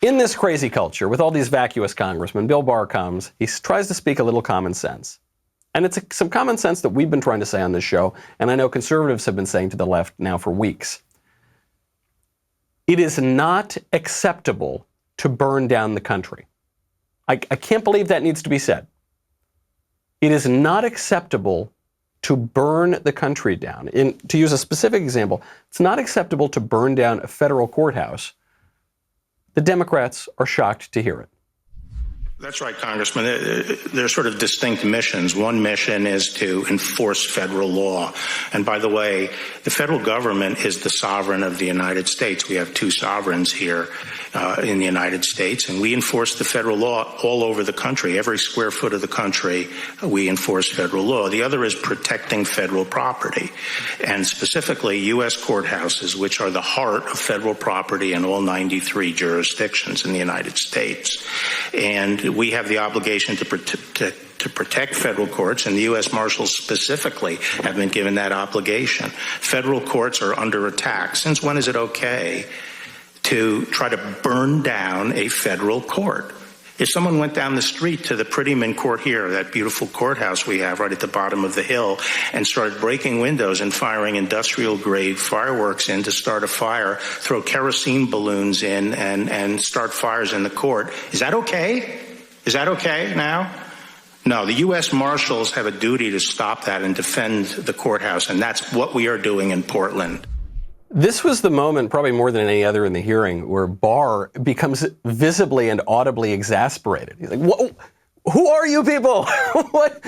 In this crazy culture, with all these vacuous congressmen, Bill Barr comes, he tries to speak a little common sense. And it's some common sense that we've been trying to say on this show, and I know conservatives have been saying to the left now for weeks. It is not acceptable to burn down the country. I can't believe that needs to be said. It is not acceptable to burn the country down. To use a specific example, it's not acceptable to burn down a federal courthouse. The Democrats are shocked to hear it. That's right, Congressman. They're sort of distinct missions. One mission is to enforce federal law. And by the way, the federal government is the sovereign of the United States. We have two sovereigns here in the United States, and we enforce the federal law all over the country. Every square foot of the country, we enforce federal law. The other is protecting federal property, and specifically U.S. courthouses, which are the heart of federal property in all 93 jurisdictions in the United States. And we have the obligation to protect federal courts, and the U.S. Marshals specifically have been given that obligation. Federal courts are under attack. Since when is it okay to try to burn down a federal court? If someone went down the street to the Prettyman Court here, that beautiful courthouse we have right at the bottom of the hill, and started breaking windows and firing industrial-grade fireworks in to start a fire, throw kerosene balloons in and start fires in the court, is that okay? Is that okay now? No, the U.S. Marshals have a duty to stop that and defend the courthouse, and that's what we are doing in Portland. This was the moment, probably more than any other in the hearing, where Barr becomes visibly and audibly exasperated. He's like, "Whoa, who are you people? What?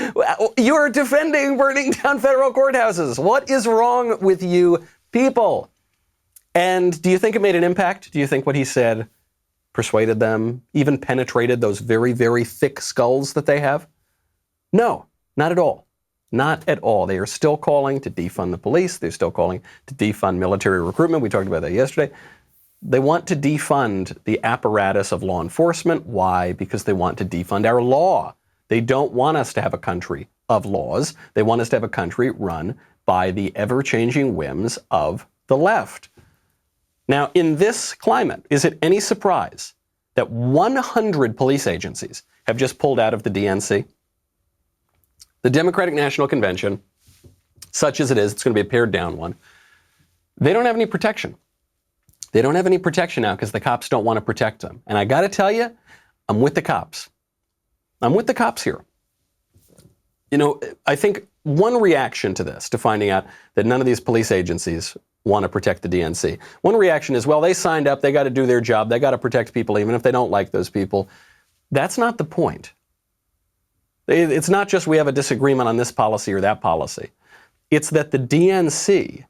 You're defending burning down federal courthouses. What is wrong with you people?" And do you think it made an impact? Do you think what he said persuaded them, even penetrated those very, very thick skulls that they have? No, not at all. Not at all. They are still calling to defund the police. They're still calling to defund military recruitment. We talked about that yesterday. They want to defund the apparatus of law enforcement. Why? Because they want to defund our law. They don't want us to have a country of laws. They want us to have a country run by the ever-changing whims of the left. Now, in this climate, is it any surprise that 100 police agencies have just pulled out of the DNC? The Democratic National Convention, such as it is, it's going to be a pared down one. They don't have any protection. They don't have any protection now because the cops don't want to protect them. And I got to tell you, I'm with the cops. I'm with the cops here. You know, I think one reaction to this, to finding out that none of these police agencies want to protect the DNC, one reaction is, well, they signed up, they got to do their job, they got to protect people even if they don't like those people. That's not the point. It's not just we have a disagreement on this policy or that policy. It's that the DNC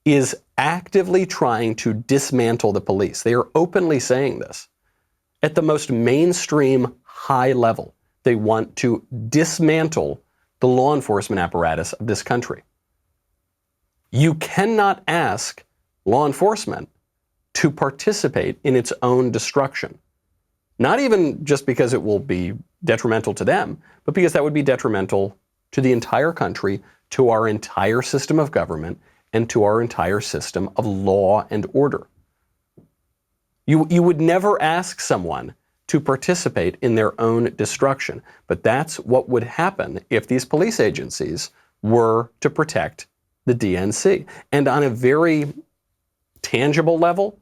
is actively trying to dismantle the police. They are openly saying this. At the most mainstream, high level, they want to dismantle the law enforcement apparatus of this country. You cannot ask law enforcement to participate in its own destruction. Not even just because it will be detrimental to them, but because that would be detrimental to the entire country, to our entire system of government, and to our entire system of law and order. You would never ask someone to participate in their own destruction, but that's what would happen if these police agencies were to protect the DNC. And on a very tangible level,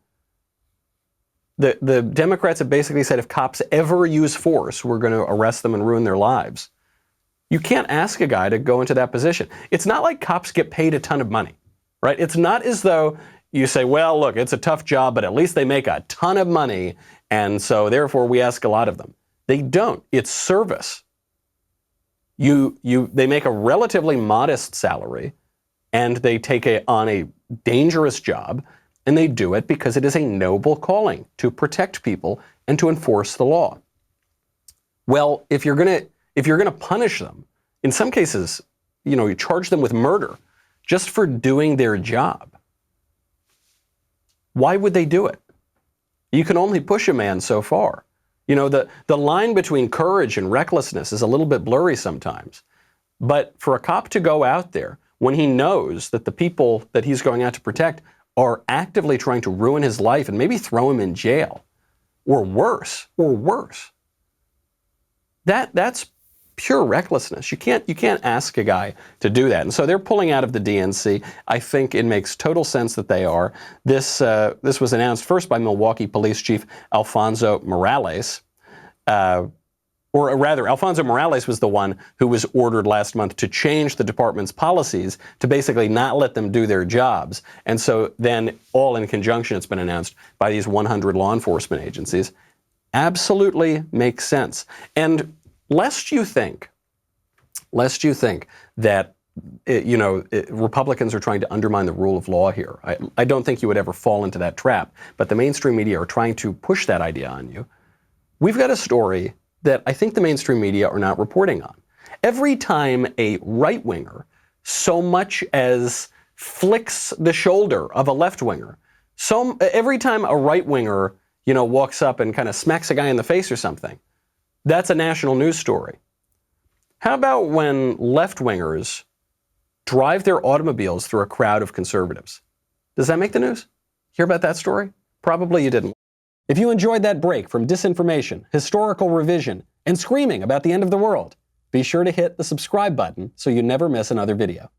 the Democrats have basically said if cops ever use force, we're going to arrest them and ruin their lives. You can't ask a guy to go into that position. It's not like cops get paid a ton of money, right? It's not as though you say, well, look, it's a tough job, but at least they make a ton of money, and so therefore we ask a lot of them. They don't. It's service. They make a relatively modest salary, and they take on a dangerous job, and they do it because it is a noble calling to protect people and to enforce the law. Well, if you're going to punish them, in some cases, you charge them with murder just for doing their job. Why would they do it? You can only push a man so far. The line between courage and recklessness is a little bit blurry sometimes. But for a cop to go out there when he knows that the people that he's going out to protect are actively trying to ruin his life and maybe throw him in jail, or worse. That's pure recklessness. You can't ask a guy to do that. And so they're pulling out of the DNC. I think it makes total sense that they are. This was announced first by Milwaukee Police Chief Alfonso Morales. Or rather, Alfonso Morales was the one who was ordered last month to change the department's policies to basically not let them do their jobs. And so then, all in conjunction, it's been announced by these 100 law enforcement agencies. Absolutely makes sense. And lest you think that Republicans are trying to undermine the rule of law here. I don't think you would ever fall into that trap. But the mainstream media are trying to push that idea on you. We've got a story that I think the mainstream media are not reporting on. Every time a right-winger so much as flicks the shoulder of a left-winger, every time a right-winger, walks up and kind of smacks a guy in the face or something, that's a national news story. How about when left-wingers drive their automobiles through a crowd of conservatives? Does that make the news? Hear about that story? Probably you didn't. If you enjoyed that break from disinformation, historical revision, and screaming about the end of the world, be sure to hit the subscribe button so you never miss another video.